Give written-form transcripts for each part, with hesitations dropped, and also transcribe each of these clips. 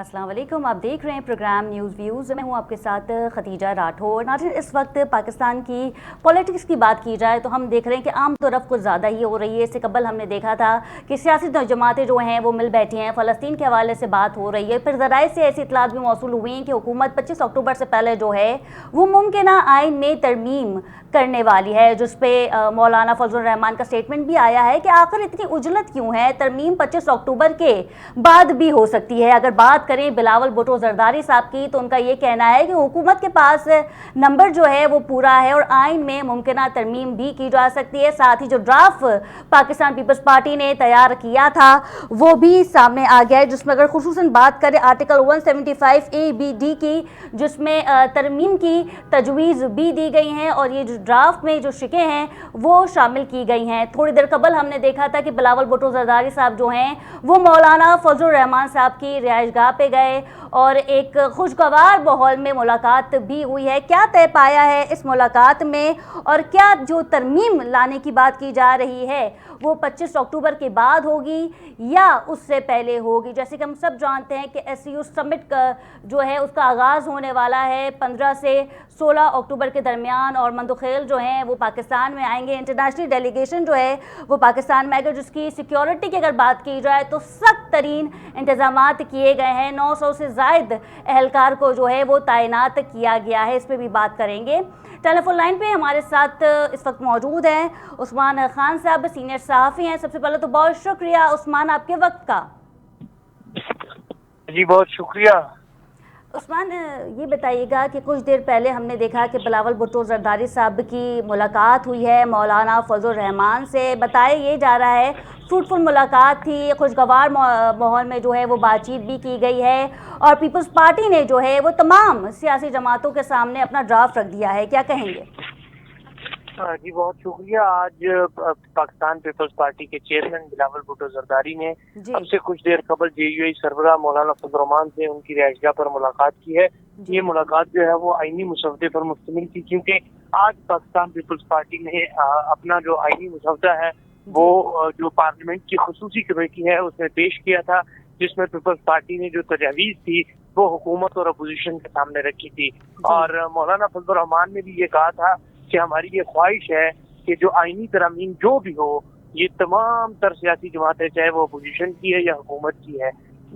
अस्सलाम वालेकुम, आप देख रहे हैं प्रोग्राम न्यूज़ व्यूज़। मैं हूं आपके साथ खदीजा राठौर। नाज़रीन, इस वक्त पाकिस्तान की पॉलिटिक्स की बात की जाए तो हम देख रहे हैं कि आम तरफ कुछ ज़्यादा ही हो रही है। इससे कबल हमने देखा था कि सियासी जमातें जो हैं वो मिल बैठी हैं, फ़लस्तीन के हवाले से बात हो रही है। फिर ज़राए से ऐसी इतलात भी मौसूल हुई हैं कि हुकूमत 25 अक्टूबर से पहले जो है वो मुमकिना आइन में तरमीम करने वाली है, जिस पे मौलाना फजल रहमान का स्टेटमेंट भी आया है कि आखिर इतनी उजलत क्यों है, तरमीम 25 अक्टूबर के बाद भी हो सकती है। अगर बात करें बिलावल भुट्टो जरदारी साहब की तो उनका ये कहना है कि हुकूमत के पास नंबर जो है वो पूरा है और आइन में मुमकिना तरमीम भी की जा सकती है। साथ ही जो ड्राफ्ट पाकिस्तान पीपल्स पार्टी ने तैयार किया था वो भी सामने आ गया है, जिसमें अगर खुसूसन बात करें आर्टिकल 175A-B-D की, जिसमें तरमीम की तजवीज़ भी दी गई हैं और ये ड्राफ्ट में जो शिकें हैं वो शामिल की गई हैं। थोड़ी देर कबल हमने देखा था कि बिलावल भुट्टो जरदारी साहब जो हैं वो मौलाना फजल रहमान साहब की रिहाइशगाह पे गए और एक खुशगवार माहौल में मुलाकात भी हुई है। क्या तय पाया है इस मुलाकात में और क्या जो तरमीम लाने की बात की जा रही है वो 25 अक्टूबर के बाद होगी या उससे पहले होगी? जैसे कि हम सब जानते हैं कि SCU समिट जो है उसका आगाज़ होने वाला है 15 से 16 अक्टूबर के दरमियान और मंदुखेल जो हैं वो पाकिस्तान में आएंगे। इंटरनेशनल डेलीगेशन जो है वो पाकिस्तान में आएगा, जिसकी सिक्योरिटी की अगर बात की जाए तो सख्त तरीन इंतजामात किए गए हैं। 900 से ज़ायद एहलकार को जो है वो तैनात किया गया है। इस पर भी बात करेंगे। टेलीफोन लाइन पे हमारे साथ इस वक्त मौजूद हैं उस्मान खान साहब, सीनियर सहाफ़ी हैं। सबसे पहले तो बहुत शुक्रिया उस्मान आपके वक्त का। जी बहुत शुक्रिया। उस्मान, ये बताइएगा कि कुछ देर पहले हमने देखा कि बिलावल भुट्टो जरदारी साहब की मुलाकात हुई है मौलाना फजल रहमान से। बताया ये जा रहा है फ्रूटफुल मुलाकात थी, खुशगवार माहौल में जो है वो बातचीत भी की गई है और पीपल्स पार्टी ने जो है वो तमाम सियासी जमातों के सामने अपना ड्राफ्ट रख दिया है। क्या कहेंगे? जी बहुत शुक्रिया। आज पाकिस्तान पीपल्स पार्टी के चेयरमैन बिलावल भुट्टो जरदारी ने अब से कुछ देर कबल JUI सरबराह मौलाना फजल रहमान से उनकी रिहाइशगाह पर मुलाकात की है। ये मुलाकात जो है वो आईनी मुसवदे पर मुश्तमिल थी, क्योंकि आज पाकिस्तान पीपल्स पार्टी ने अपना जो आईनी मुसवदा है वो जो पार्लियामेंट की खुसूसी कमेटी है उसमें पेश किया था, जिसमें पीपल्स पार्टी ने जो तजावीज़ थी वो हुकूमत और अपोजिशन के सामने रखी थी। और मौलाना फजल रहमान ने भी ये कहा था कि हमारी ये ख्वाहिश है कि जो आईनी तरमीम जो भी हो ये तमाम तर सियासी जमातें, चाहे वो अपोजिशन की है या हुकूमत की है,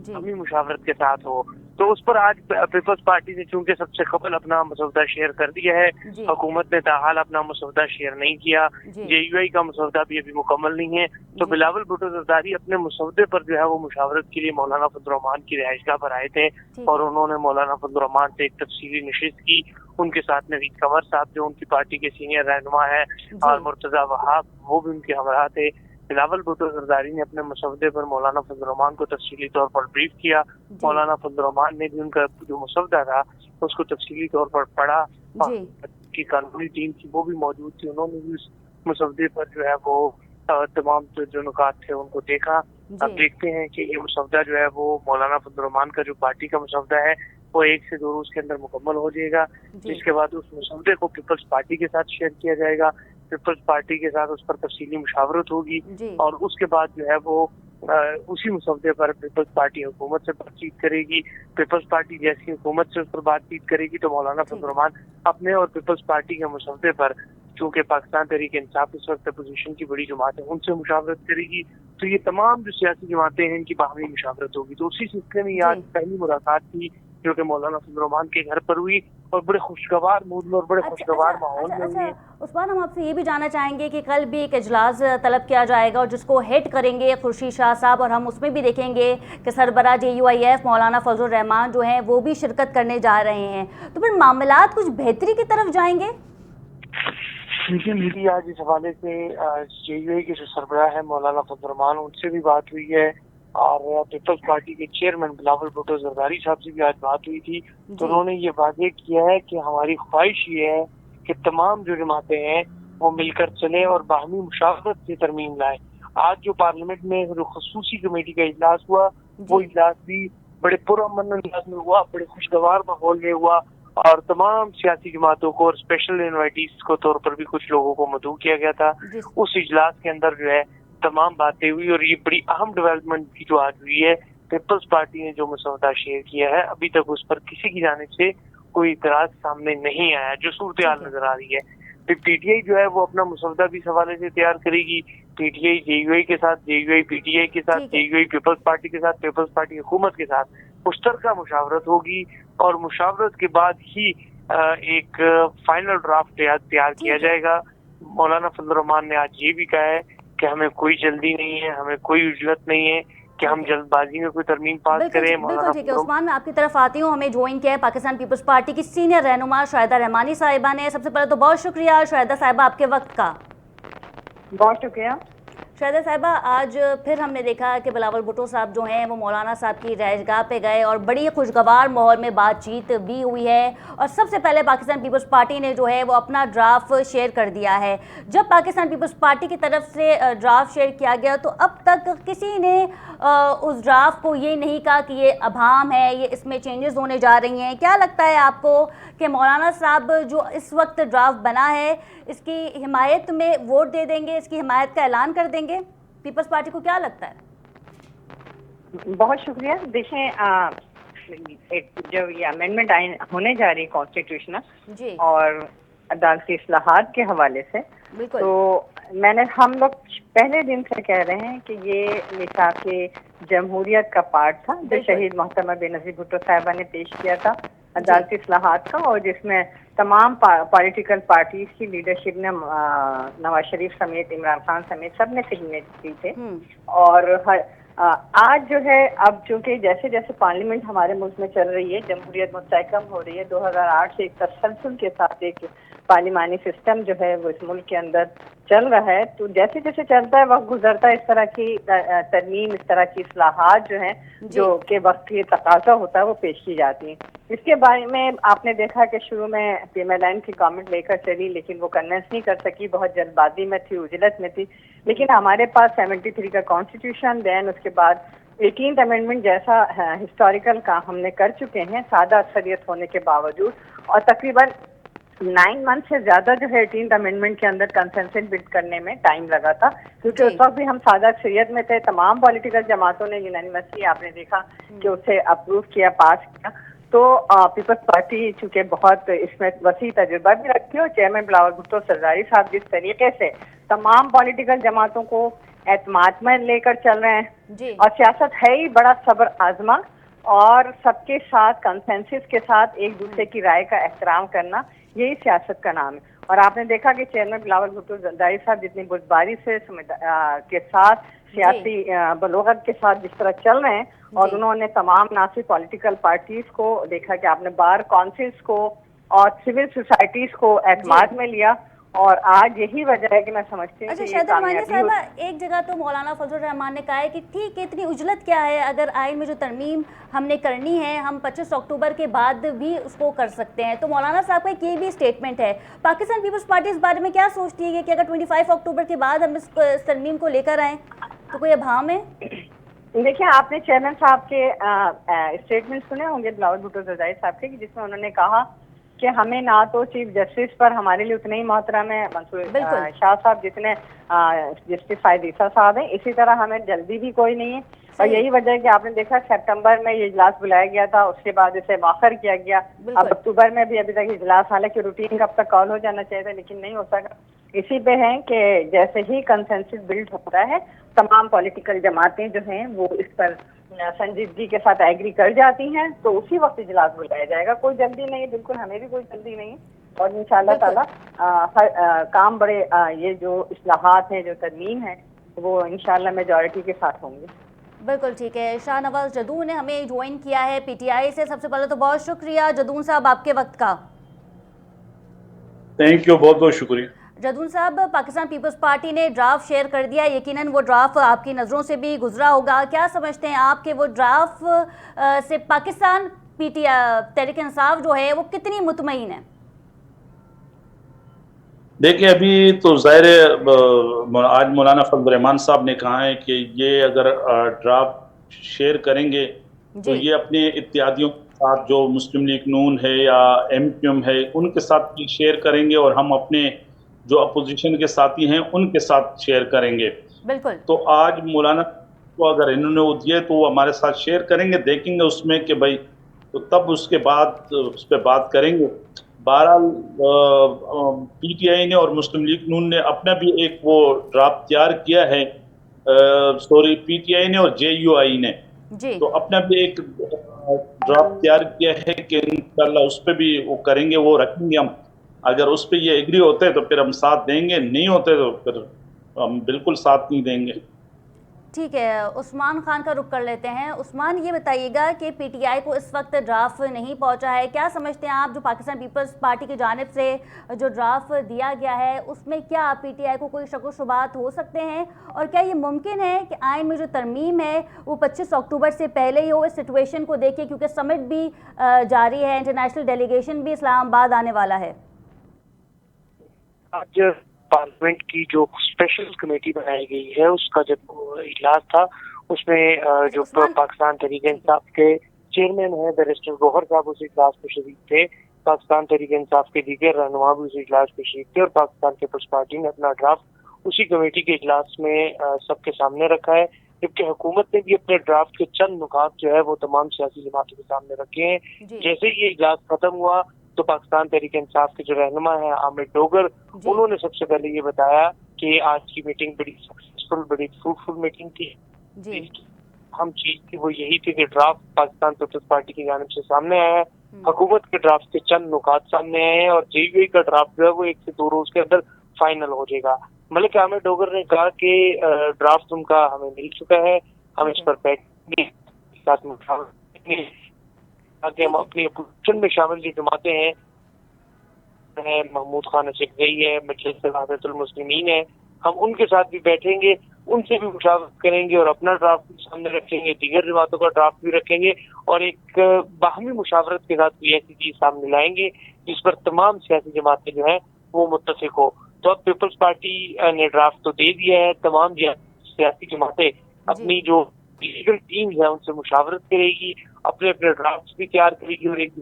हमी मुशावरत के साथ हो। तो उस पर आज पीपल्स पार्टी ने चूंकि सबसे कबल अपना मसौदा शेयर कर दिया है, हुकूमत ने ताहाल अपना मसौदा शेयर नहीं किया, JUI का मसौदा भी अभी मुकम्मल नहीं है। तो बिलावल भुट्टो जरदारी अपने मसौदे पर जो है वो मुशावरत के लिए मौलाना फजल रहमान की रिहाइशगाह पर आए थे और उन्होंने मौलाना फजल रहमान से एक तफसीली नशिस्त की। उनके साथ नवीद कंवर साहब जो उनकी पार्टी के सीनियर रहनुमा है और मुर्तजा वहाब वो भी उनके हमरा थे। बिलावल भुट्टो जरदारी ने अपने मसौदे पर मौलाना फजल रहमान को तफसीली तौर पर ब्रीफ किया। मौलाना फजल रहमान ने भी उनका जो मसौदा था उसको तफसीली तौर पर पढ़ा। की कानूनी टीम थी वो भी मौजूद थी, उन्होंने भी उस मसौदे पर जो है वो तमाम जो नुकात थे उनको देखा। अब देखते हैं कि ये मसौदा जो है वो मौलाना फजल रहमान का जो पार्टी का मसौदा है वो 1 से 2 रोज के अंदर मुकम्मल हो जाएगा, जिसके बाद उस मसौदे को पीपल्स पार्टी के साथ शेयर किया जाएगा। पीपल्स पार्टी के साथ उस पर तफसीली मुशावरत होगी और उसके बाद जो है वो उसी मसौदे पर पीपल्स पार्टी हुकूमत से बातचीत करेगी। पीपल्स पार्टी जैसी हुकूमत से उस पर बातचीत करेगी तो मौलाना फजल रहमान अपने और पीपल्स पार्टी के मसौदे पर, चूंकि पाकिस्तान तहरीक इंसाफ इस वक्त अपोजिशन की बड़ी जमात है, उनसे मुशावरत करेगी। तो ये तमाम जो सियासी जमातें हैं इनकी बाहमी मुशावरत होगी। तो उसी सिलसिले में आज पहली मुलाकात थी जो कि मौलाना फजल रहमान के घर पर हुई और बड़े खुशगवार मूड में और बड़े खुशगवार माहौल में हुई। उस्मान, हम आपसे ये भी जानना चाहेंगे कि कल भी एक इजलास तलब किया जाएगा और जिसको हेड करेंगे खुर्शीद शाह साहब, और हम उसमें भी देखेंगे कि सरबराह JUIF मौलाना फजल रहमान जो हैं वो भी शिरकत करने जा रहे हैं। तो फिर मामलात कुछ बेहतरी की तरफ जाएंगे? देखिए, मेरी आज इस हवाले से JUI के जो सरबराह है मौलाना फजल रहमान उनसे भी बात हुई है और पीपल्स पार्टी के चेयरमैन बिलावल भुट्टो जरदारी साहब से भी आज बात हुई थी। तो उन्होंने ये वादे किया है कि हमारी ख्वाहिश ये है कि तमाम जो जमातें हैं वो मिलकर चले और बाहमी मुशावरत से तरमीम लाए। आज जो पार्लियामेंट में जो खसूसी कमेटी का इजलास हुआ वो इजलास भी बड़े पुरअमन अंदाज में हुआ, बड़े खुशगवार माहौल में हुआ और तमाम सियासी जमातों को और स्पेशल इन्वाइटीज को तौर पर भी कुछ लोगों को मदऊ किया गया था। उस इजलास के अंदर जो है तमाम बातें हुई और ये बड़ी अहम डेवलपमेंट की जो आज हुई है पीपल्स पार्टी ने जो मसौदा शेयर किया है अभी तक उस पर किसी की जानिब से कोई इतराज सामने नहीं आया, जो सूरत हाल नजर आ रही है। फिर पीटीआई जो है वो अपना मसौदा भी इस हवाले से तैयार करेगी। पीटीआई जेयूआई के साथ, जेयूआई पीटीआई के साथ, जेयूआई पीपल्स पार्टी के साथ, पीपल्स पार्टी हुकूमत के साथ मुश्तरका मुशावरत होगी और मुशावरत के बाद ही एक फाइनल ड्राफ्ट तैयार किया जाएगा। मौलाना फजल रहमान ने आज ये भी कहा है कि हमें कोई जल्दी नहीं है, हमें कोई उजलत नहीं है कि हम जल्दबाजी में कोई तरमीम पास करें। बिल्कुल ठीक है उस्मान, मैं आपकी तरफ आती हूँ। हमें ज्वाइन किया है पाकिस्तान पीपल्स पार्टी की सीनियर रहनुमा शाहिदा रहमानी साहिबा ने। सबसे पहले तो बहुत शुक्रिया शाहिदा साहिबा आपके वक्त का। बहुत शुक्रिया शाहिदा साहिबा, आज फिर हमने देखा कि बिलावल भुट्टो साहब जो हैं वो मौलाना साहब की रहजगाह पे गए और बड़ी खुशगवार माहौल में बातचीत भी हुई है और सबसे पहले पाकिस्तान पीपल्स पार्टी ने जो है वो अपना ड्राफ्ट शेयर कर दिया है। जब पाकिस्तान पीपल्स पार्टी की तरफ से ड्राफ्ट शेयर किया गया तो अब तक किसी ने उस ड्राफ्ट को ये नहीं कहा कि ये अभाम है, ये इसमें चेंजेस होने जा रही हैं। क्या लगता है आपको कि मौलाना साहब जो इस वक्त ड्राफ्ट बना है इसकी हिमायत में वोट दे देंगे, इसकी हिमायत का ऐलान कर देंगे? पीपल्स पार्टी को क्या लगता है? बहुत शुक्रिया। देखें, जो ये अमेंडमेंट होने जा रही है कॉन्स्टिट्यूशनल और अदालती इस्लाहात के हवाले से, तो हम लोग पहले दिन से कह रहे हैं कि ये मिसाक जमहूरियत का पार्ट था जो शहीद मोहतरमा बेनज़ीर भुट्टो साहिबा ने पेश किया था अदालती इस्लाहात का, और जिसमें तमाम पॉलिटिकल पार्टीज की लीडरशिप ने नवाज शरीफ समेत, इमरान खान समेत सब ने सिग्नेचर की थे। और आज जो है, अब चूंकि जैसे जैसे पार्लियामेंट हमारे मुल्क में चल रही है, जमहूरियत मुस्तहकम हो रही है, 2008 से एक तसलसल के साथ एक पार्लिमानी सिस्टम जो है वो इस मुल्क के अंदर चल रहा है, तो जैसे जैसे चलता है वक्त गुजरता है, इस तरह की तरमीम, इस तरह की इस्लाहात जो हैं जो के वक्त की तकाजा होता है वो पेश की जाती हैं। इसके बारे में आपने देखा कि शुरू में पीएमएलएन की गवर्नमेंट लेकर चली, लेकिन वो कन्विंस नहीं कर सकी, बहुत जल्दबाजी में थी, उजलत में थी। लेकिन हमारे पास 73 का कॉन्स्टिट्यूशन, देन उसके बाद 18th अमेंडमेंट जैसा हिस्टोरिकल काम हमने कर चुके हैं सादा अक्सरियत होने के बावजूद, और तकरीबन 9 मंथ से ज्यादा जो है 18th अमेंडमेंट के अंदर कंसेंसस बिल्ड करने में टाइम लगा था, क्योंकि उस वक्त भी हम सादा अक्सरियत में थे। तमाम पॉलिटिकल जमातों ने यूनानिमसली आपने देखा कि उसे अप्रूव किया, पास किया। तो पीपल्स पार्टी चूंकि बहुत इसमें वसी तजुर्बा भी रखती है, और चेयरमैन बिलावल भुट्टो सरदारी साहब जिस तरीके से तमाम पॉलिटिकल जमातों को एतमाद में लेकर चल रहे हैं, और सियासत है ही बड़ा सब्र आजमा और सबके साथ कंसेंसस के साथ एक दूसरे की राय का एहतराम करना, यही सियासत का नाम है। और आपने देखा कि चेयरमैन बिलावल भुट्टो जरदारी साहब जितनी बुर्दबारी से के साथ सियासी बलोगत के साथ जिस तरह चल रहे हैं, और उन्होंने तमाम ना सिर्फ पॉलिटिकल पार्टीज को देखा कि आपने बार काउंसिल्स को और सिविल सोसाइटीज को एतमाद में लिया, और आज यही वजह है कि मैं समझती हूँ। अच्छा शाहिदा साहिबा, एक जगह तो मौलाना फजल रहमान ने कहा है कि ठीक है, इतनी उजलत क्या है, अगर आइन में जो तरमीम हमने करनी है हम 25 अक्टूबर के बाद भी उसको कर सकते हैं। तो मौलाना साहब का ये भी स्टेटमेंट है। पाकिस्तान पीपल्स पार्टी इस बारे में क्या सोचती है कि अगर 25 अक्टूबर के बाद हम इस तरमीम को लेकर आएँ तो कोई अभाम है? देखिए, आपने चेयरमैन साहब के स्टेटमेंट सुने होंगे बिलावल भुट्टो जरदारी साहब के, जिसमें उन्होंने कहा कि हमें ना तो चीफ जस्टिस पर हमारे लिए उतने ही मोहतरम है मंसूर शाह साहब जितने जस्टिस फायद ईसा साहब हैं, इसी तरह हमें जल्दी भी कोई नहीं है। और यही वजह है कि आपने देखा सितंबर में ये इजलास बुलाया गया था, उसके बाद इसे मौखर किया गया। अब अक्टूबर में भी अभी तक इजलास, हालांकि रूटीन कब तक कॉल हो जाना चाहिए था लेकिन नहीं हो सका। इसी पे है कि जैसे ही कंसेंसस बिल्ड होता है, तमाम पॉलिटिकल जमातें जो हैं वो इस पर संजीदगी के साथ एग्री कर जाती हैं, तो उसी वक्त इजलास बुलाया जाएगा। कोई जल्दी नहीं है, बिल्कुल हमें भी कोई जल्दी नहीं है, और इंशाअल्लाह ताला काम बड़े ये जो इस्लाहात हैं, जो तरमीम है, वो इंशाअल्लाह मेजॉरिटी के साथ होंगे। बिल्कुल ठीक है। शाहनवाज जदून ने हमें ज्वाइन किया है पीटीआई से। सबसे पहले तो बहुत शुक्रिया जदून साहब आपके वक्त का। थैंक यू, बहुत बहुत शुक्रिया। जदून साहब, पाकिस्तान पीपल्स पार्टी ने ड्राफ्ट शेयर कर दिया, यकीनन वो ड्राफ्ट आपकी नज़रों से भी गुजरा होगा। क्या समझते हैं आप कि वो ड्राफ्ट से पाकिस्तान तहरीक इंसाफ जो है वो कितनी मुतमईन है? देखिए, अभी तो ज़ाहिर है आज मौलाना फजल रहमान साहब ने कहा है कि ये अगर ड्राफ्ट शेयर करेंगे तो ये अपने इत्यादियों के साथ, जो मुस्लिम लीग नून है या MQM है, उनके साथ भी शेयर करेंगे, और हम अपने जो अपोजिशन के साथी हैं उनके साथ शेयर करेंगे। बिल्कुल। तो आज मौलाना तो अगर इन्होंने वो दिए तो वो हमारे साथ शेयर करेंगे, देखेंगे उसमें कि भाई, तो तब उसके बाद उस पर बात करेंगे। बहरहाल पीटीआई ने और मुस्लिम लीग नून ने अपना भी एक वो ड्राफ्ट तैयार किया है, सॉरी पीटीआई ने और जेयूआई ने, तो अपना भी एक ड्राफ्ट तैयार किया है कि इंशाल्लाह उस पर भी वो करेंगे, वो रखेंगे हम। अगर उस पर ये एग्री होते हैं तो फिर हम साथ देंगे, नहीं होते तो फिर हम बिल्कुल साथ नहीं देंगे। ठीक है, उस्मान खान का रुख कर लेते हैं। उस्मान, ये बताइएगा कि पीटीआई को इस वक्त ड्राफ्ट नहीं पहुंचा है, क्या समझते हैं आप जो पाकिस्तान पीपल्स पार्टी की जानिब से जो ड्राफ्ट दिया गया है उसमें क्या पीटीआई को कोई शक व शुबात हो सकते हैं, और क्या ये मुमकिन है कि आइन में जो तरमीम है वो 25 अक्टूबर से पहले ही हो? इस सिचुएशन को देखिए क्योंकि समिट भी जारी है, इंटरनेशनल डेलीगेशन भी इस्लामाबाद आने वाला है। आज पार्लियामेंट की जो स्पेशल कमेटी बनाई गई है उसका जब इजलास था उसमें जो पाकिस्तान तहरीक इंसाफ के चेयरमैन है बैरिस्टर गौहर साहब उस इजलास में शरीक थे, पाकिस्तान तहरीक इंसाफ के दीगर रहनुमा भी उस इजलास में शरीक थे, और पाकिस्तान पीपल्स पार्टी ने अपना ड्राफ्ट उसी कमेटी के इजलास में सबके सामने रखा है, जबकि हुकूमत ने भी अपने ड्राफ्ट के चंद नुकात जो है वो तमाम सियासी जमातों के सामने रखे हैं। जैसे ही ये इजलास खत्म हुआ तो पाकिस्तान तहरीक इंसाफ के जो रहनुमा है आमिर डोगर, उन्होंने सबसे पहले ये बताया कि आज की मीटिंग बड़ी सक्सेसफुल, बड़ी फ्रूटफुल मीटिंग थी। हम चीज थी वो यही थी कि ड्राफ्ट पाकिस्तान पीपल्स पार्टी की जानिब से सामने आया है, हुकूमत के ड्राफ्ट के चंद नुकात सामने आए हैं, और जेयूआई का ड्राफ्ट जो है वो 1 से 2 रोज के अंदर फाइनल हो जाएगा। मलिक आमिर डोगर ने कहा कि ड्राफ्ट उनका हमें मिल चुका है, हम इस पर बैठेंगे, ताकि हम अपनी अपोजिशन में शामिल जो जमातें हैं, महमूद खान असदगई है, मजलिस वहदतुल मुस्लिमीन है, हम उनके साथ भी बैठेंगे, उनसे भी मुशावरत करेंगे और अपना ड्राफ्ट भी सामने रखेंगे, दीगर जमातों का ड्राफ्ट भी रखेंगे, और एक बाहमी मुशावरत के साथ कोई ऐसी चीज सामने लाएंगे जिस पर तमाम सियासी जमातें जो है वो मुत्तफिक हो। तो अब पीपल्स पार्टी ने ड्राफ्ट तो दे दिया है, तमाम सियासी जमातें अपनी जो लीगल टीम है उनसे मुशावरत करेगी, अपने अपने ड्राफ्ट भी तैयार करेगी, और एक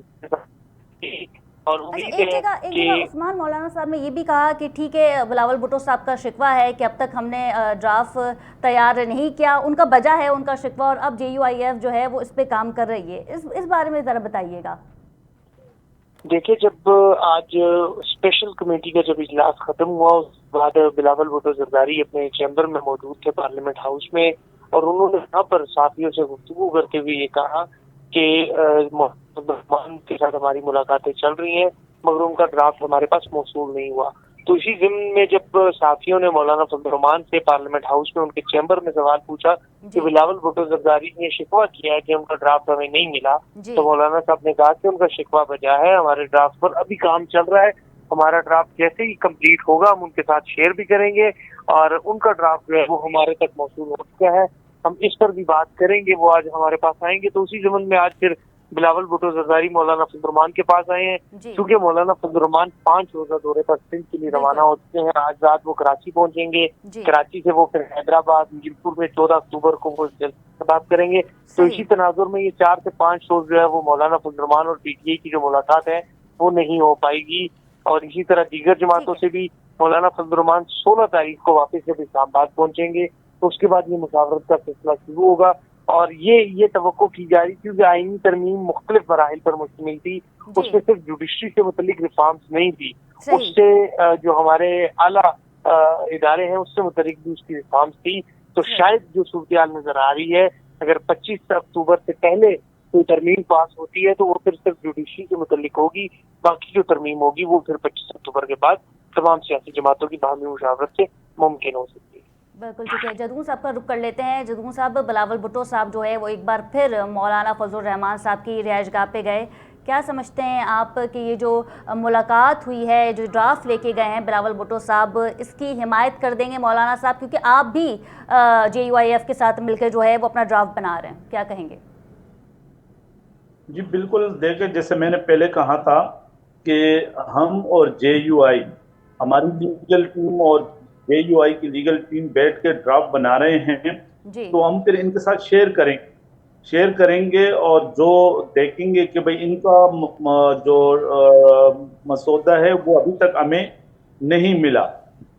और उम्मीद है कि उस्मान मौलाना साहब ने ये भी कहा कि ठीक है, बिलावल भुट्टो साहब का शिकवा है कि अब तक हमने ड्राफ्ट तैयार नहीं किया, उनका वजह है उनका शिकवा, और अब जेयूआईएफ जो है वो इस पे काम कर रही है, इस बारे में ज़रा बताइएगा। देखिए, जब आज स्पेशल कमेटी का जब इजलास खत्म हुआ उसके बाद बिलावल भुट्टो जरदारी अपने चैम्बर में मौजूद थे पार्लियामेंट हाउस में, और उन्होंने यहाँ पर साथियों से गुफ्तगू करते हुए ये कहा कि रहमान के साथ हमारी मुलाकातें चल रही हैं मगर उनका ड्राफ्ट हमारे पास मौसूल नहीं हुआ। तो इसी ज़िम्न में जब साथियों ने मौलाना फजल रहमान से पार्लियामेंट हाउस में उनके चैम्बर में सवाल पूछा कि बिलावल भुट्टो जरदारी ने शिकवा किया है कि उनका ड्राफ्ट हमें नहीं मिला, तो मौलाना साहब ने कहा कि उनका शिकवा बजा है, हमारे ड्राफ्ट पर अभी काम चल रहा है, हमारा ड्राफ्ट जैसे ही कंप्लीट होगा हम उनके साथ शेयर भी करेंगे, और उनका ड्राफ्ट जो है वो हमारे तक मौसूल हो चुका है, हम इस पर भी बात करेंगे, वो आज हमारे पास आएंगे। तो उसी ज़मन में आज फिर बिलावल भुट्टो जरदारी मौलाना फजल रहमान के पास आए हैं, क्योंकि मौलाना फजल रहमान 5 रोजा दौरे पर सिंध के लिए रवाना हो चुके हैं। आज रात वो कराची पहुंचेंगे, कराची से वो फिर हैदराबाद मीरपुर में 14 अक्टूबर को वो बात करेंगे। तो इसी तनाजुर में ये 4 से 5 रोज जो है वो मौलाना फजल रहमान और पीटीआई की जो मुलाकात है वो नहीं हो पाएगी, और इसी तरह दीगर जमातों से भी मौलाना फजल रहमान 16 तारीख को वापस जब इस्लामाबाद पहुंचेंगे तो उसके बाद ये मुशावरत का सिलसिला शुरू होगा, और ये तवक्को की जा रही क्योंकि आईनी तरमीम मुख्तलिफ मराहिल पर मुश्तमिल थी, उसमें सिर्फ जुडिशरी से मुतल्लिक रिफॉर्म्स नहीं थी, उससे जो हमारे आला इदारे हैं उससे मुतल्लिक भी उसकी रिफॉर्म्स थी। तो शायद जो सूरत नजर आ रही है, अगर 25 अक्टूबर से पहले कोई तरमीम पास होती है तो वो फिर सिर्फ जुडिशरी से मुतल्लिक होगी, बाकी जो तरमीम होगी वो फिर 25 अक्टूबर के बाद तमाम सियासी जमातों की बाहमी मुशावरत से मुमकिन हो सकती है। बिल्कुल ठीक है, जदून साहब का रुख कर लेते हैं। जदून साहब, बिलावल भुट्टो साहब जो है वो एक बार फिर मौलाना फजल रहमान साहब की रिहाइशगाह पे गए, क्या समझते हैं आप कि ये जो मुलाकात हुई है, जो ड्राफ्ट लेके गए हैं बिलावल भुट्टो साहब, इसकी हिमायत कर देंगे मौलाना साहब, क्योंकि आप भी जेयूआईएफ के साथ मिलकर जो है वो अपना ड्राफ्ट बना रहे हैं, क्या कहेंगे? जी बिल्कुल, देखें जैसे मैंने पहले कहा था कि हम और जेयूआई, हमारी लीगल टीम और जेयूआई की लीगल टीम बैठ के ड्राफ्ट बना रहे हैं, तो हम फिर इनके साथ शेयर करेंगे और जो देखेंगे कि भाई इनका जो मसौदा है वो अभी तक हमें नहीं मिला,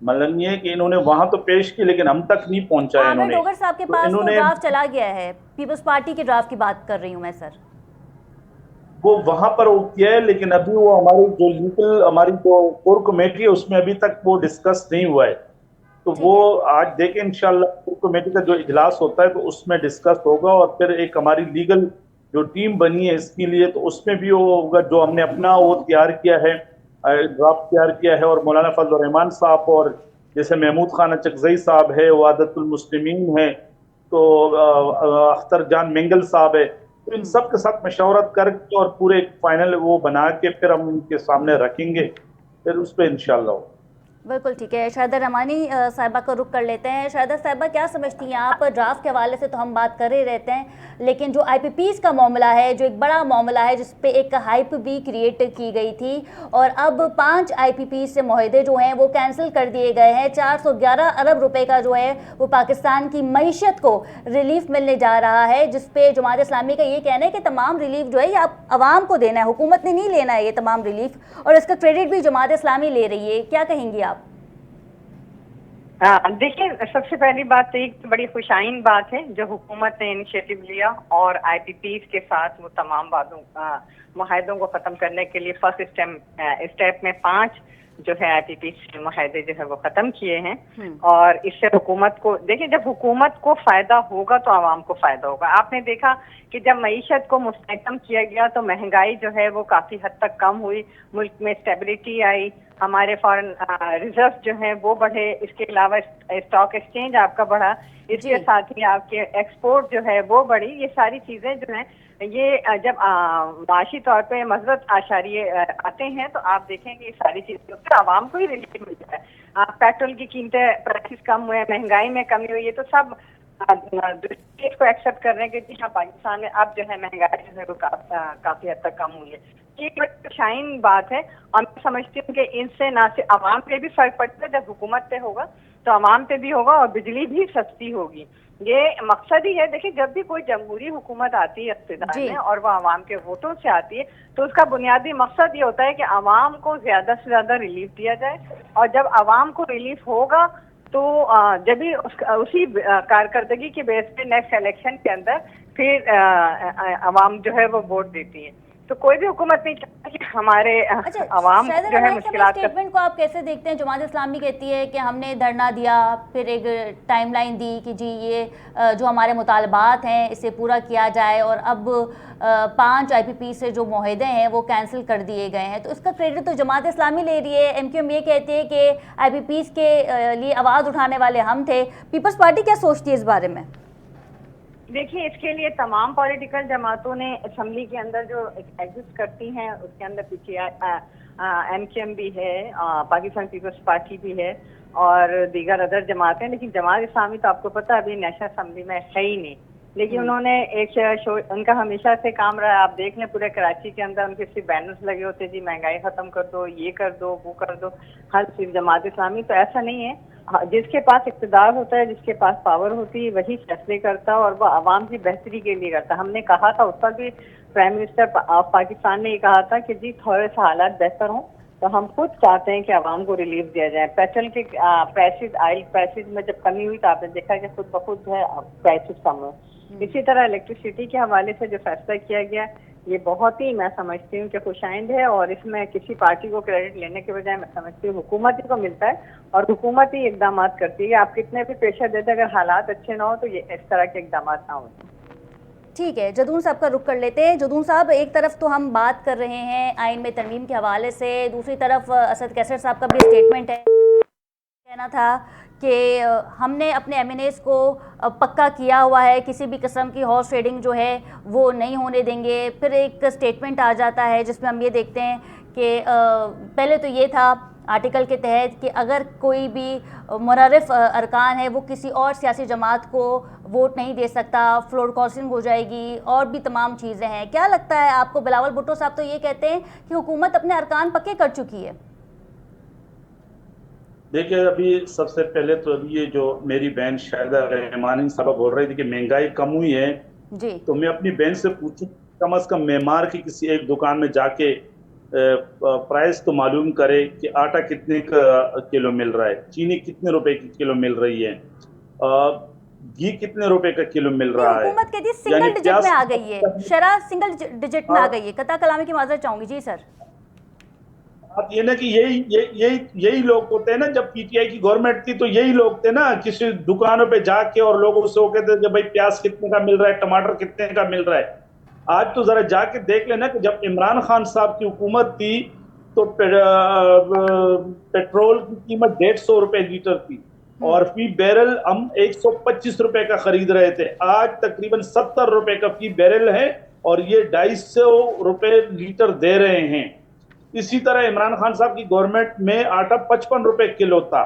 मतलब ये है कि इन्होंने वहां तो पेश की लेकिन हम तक नहीं पहुंचाया इन्होंने। डोगर साहब के पास तो इन्होंने ड्राफ्ट चला गया है, पीपल्स पार्टी के ड्राफ्ट की बात कर रही हूँ मैं सर। वो वहां पर वो किया है, लेकिन अभी वो हमारी जो लीगल हमारी जो कोर कमेटी है उसमें अभी तक वो डिस्कस नहीं हुआ है। तो वो आज देखें इंशाल्लाह कोर कमेटी का जो इजलास होता है तो उसमें डिस्कस होगा, और फिर एक हमारी लीगल जो टीम बनी है इसके लिए तो उसमें भी वो होगा जो हमने अपना वो तैयार किया है, ड्राफ्ट तैयार किया है। और मौलाना फजल रहमान साहब और जैसे महमूद खान चकजई साहब है, वादतुल मुस्लिमीन है, तो अख्तर जान मेंगल साहब है, तो इन सब के साथ मशवरत करके और पूरे फाइनल वो बना के फिर हम उनके सामने रखेंगे, फिर उस पर इंशाल्लाह। बिल्कुल ठीक है। शाहिदा रहमानी साहिबा को रुख कर लेते हैं। शाहिदा साहिबा, क्या समझती हैं आप? ड्राफ्ट के हवाले से तो हम बात कर ही रहते हैं, लेकिन जो IPPs का मामला है, जो एक बड़ा मामला है जिस पे एक हाइप भी क्रिएट की गई थी, और अब 5 IPPs से मुआहदे जो हैं वो कैंसिल कर दिए गए हैं। 411 अरब रुपए का जो है वो पाकिस्तान की मईशत को रिलीफ मिलने जा रहा है, जिस पे जमात इस्लामी का ये कहना है कि तमाम रिलीफ जो है ये आप आवाम को देना है, हुकूमत ने नहीं लेना है ये तमाम रिलीफ, और इसका क्रेडिट भी जमात इस्लामी ले रही है। क्या कहेंगी आप? देखिए, सबसे पहली बात तो एक बड़ी खुशाइन बात है जो हुकूमत ने इनिशिएटिव लिया और IPPs के साथ वो तमाम मुआहदों को खत्म करने के लिए फर्स्ट स्टेप में 5 जो है IPPs मुआहदे जो है वो खत्म किए हैं। और इससे हुकूमत को, देखिए, जब हुकूमत को फायदा होगा तो आवाम को फायदा होगा। आपने देखा कि जब मईशत को मुस्तहकम किया गया तो महंगाई जो है वो काफी हद तक कम हुई, मुल्क में स्टेबिलिटी आई, हमारे फॉरेन रिजर्व जो है वो बढ़े, इसके अलावा स्टॉक एक्सचेंज आपका बढ़ा, इसके साथ ही आपके एक्सपोर्ट जो है वो बढ़ी। ये सारी चीजें जो हैं ये जब माशी तौर पे मजबूत आशारिये आते हैं तो आप देखेंगे ये सारी चीजें उससे आवाम को ही रिलीफ मिलता है। पेट्रोल की कीमतें, प्राइसेस कम हुए, महंगाई में कमी हुई, ये तो सब को एक्सेप्ट कर रहे हैं कि जी हाँ, पाकिस्तान में अब जो है महंगाई जो है वो काफी हद तक कम हुई है। ये एक शाइन बात है, और मैं समझती हूँ कि इनसे ना सिर्फ आवाम पे भी फर्क पड़ता है, जब हुकूमत पे होगा तो आवाम पे भी होगा और बिजली भी सस्ती होगी। ये मकसद ही है। देखिए, जब भी कोई जमहूरी हुकूमत आती है इख्तिदार में और वो आवाम के वोटों से आती है तो उसका बुनियादी मकसद ये होता है कि आवाम को ज्यादा से ज्यादा रिलीफ दिया जाए, और जब आवाम को रिलीफ होगा तो जब भी उसी कारकर्दगी के बेस पे नेक्स्ट इलेक्शन के अंदर फिर आवाम जो है वो वोट देती है। तो कोई भी हुकूमत नहीं चाहती कि हमारे आवाम जो है मुश्किलात। स्टेटमेंट को आप कैसे देखते हैं? जमात इस्लामी कहती है कि हमने धरना दिया, फिर एक टाइमलाइन दी कि जी ये जो हमारे मुतालबात हैं इसे पूरा किया जाए, और अब 5 IPP से जो मुआहदे हैं वो कैंसिल कर दिए गए हैं, तो इसका क्रेडिट तो जमात इस्लामी ले रही है। MQM ये कहती है कि IPPs के लिए आवाज़ उठाने वाले हम थे। पीपल्स पार्टी क्या सोचती है इस बारे में? देखिए, इसके लिए तमाम पॉलिटिकल जमातों ने असम्बली के अंदर जो एग्जिस्ट करती हैं उसके अंदर पीछे MQM भी है, पाकिस्तान पीपल्स पार्टी भी है और दीगर अदर जमातें, लेकिन जमात इस्लामी तो आपको पता है अभी नेशनल असम्बली में है ही नहीं। लेकिन उन्होंने एक उनका हमेशा से काम रहा है, आप देख लें पूरे कराची के अंदर उनके सिर्फ बैनर्स लगे होते, जी महंगाई खत्म कर दो, ये कर दो, वो कर दो, हर सिर्फ जमात इस्लामी। तो ऐसा नहीं है, जिसके पास इक़्तिदार होता है, जिसके पास पावर होती है, वही फैसले करता है और वो आवाम की बेहतरी के लिए करता है। हमने कहा था उस वक्त भी, प्राइम मिनिस्टर ऑफ पाकिस्तान ने ये कहा था कि जी थोड़े से हालात बेहतर हों तो हम खुद चाहते हैं कि आवाम को रिलीफ दिया जाए। पेट्रोल के प्राइसेस, ऑयल प्राइसेस में जब कमी हुई तो आपने देखा कि खुद ब खुद जो है प्राइसेस कम हुए। इसी तरह इलेक्ट्रिसिटी के हवाले से जो फैसला किया गया ये बहुत ही, मैं समझती हूँ कि खुशाइंद है, और इसमें किसी पार्टी को क्रेडिट लेने के बजाय मैं समझती हूँ हुकूमत ही को मिलता है और हुकूमत ही इकदाम करती है। आप कितने भी प्रेशर देते, अगर हालात अच्छे ना हो तो ये इस तरह के इकदाम ना हो। ठीक है, जदून साहब का रुख कर लेते हैं। जदून साहब, एक तरफ तो हम बात कर रहे हैं आइन में तरमीम के हवाले से, दूसरी तरफ असद कैसर साहब का भी स्टेटमेंट है, कहना था कि हमने अपने MNAs को पक्का किया हुआ है, किसी भी किस्म की हॉर्स ट्रेडिंग जो है वो नहीं होने देंगे। फिर एक स्टेटमेंट आ जाता है जिसमें हम ये देखते हैं कि पहले तो ये था आर्टिकल के तहत कि अगर कोई भी मुनर्रिफ अरकान है वो किसी और सियासी जमात को वोट नहीं दे सकता, फ्लोर क्रॉसिंग हो जाएगी, और भी तमाम चीज़ें हैं। क्या लगता है आपको? बिलावल भुट्टो साहब तो ये कहते हैं कि हुकूमत अपने अरकान पक्के कर चुकी है। देखिए, अभी सबसे पहले तो अभी ये जो मेरी बहन शाहिदा रहमानी साहब बोल रही थी कि महंगाई कम हुई है जी, तो मैं अपनी बहन से पूछूं कम से कम मेमार की किसी एक दुकान में जाके प्राइस तो मालूम करे कि आटा कितने का किलो मिल रहा है, चीनी कितने रुपए की किलो मिल रही है, घी कितने रुपए का किलो मिल रहा है। हुकूमत कहती है सिंगल डिजिट में आ गई है, शरह सिंगल डिजिट में आ गई है। कता कलामी की माजरत चाहूंगी जी सर। बात ये ना कि यही लोग होते हैं ना, जब पीटीआई की गवर्नमेंट थी तो यही लोग थे ना, किसी दुकानों पे जाके और लोगों से वो कहते थे भाई प्याज कितने का मिल रहा है, टमाटर कितने का मिल रहा है। आज तो जरा जाके देख लेना कि जब इमरान खान साहब की हुकूमत थी तो पेट्रोल की कीमत 150 रुपए लीटर थी और फी बैरल हम 125 रुपए का खरीद रहे थे। आज तकरीबन 70 रुपए का फी बैरल है और ये 250 रुपए लीटर दे रहे हैं। इसी तरह इमरान खान साहब की गवर्नमेंट में आटा 55 रुपए किलो था,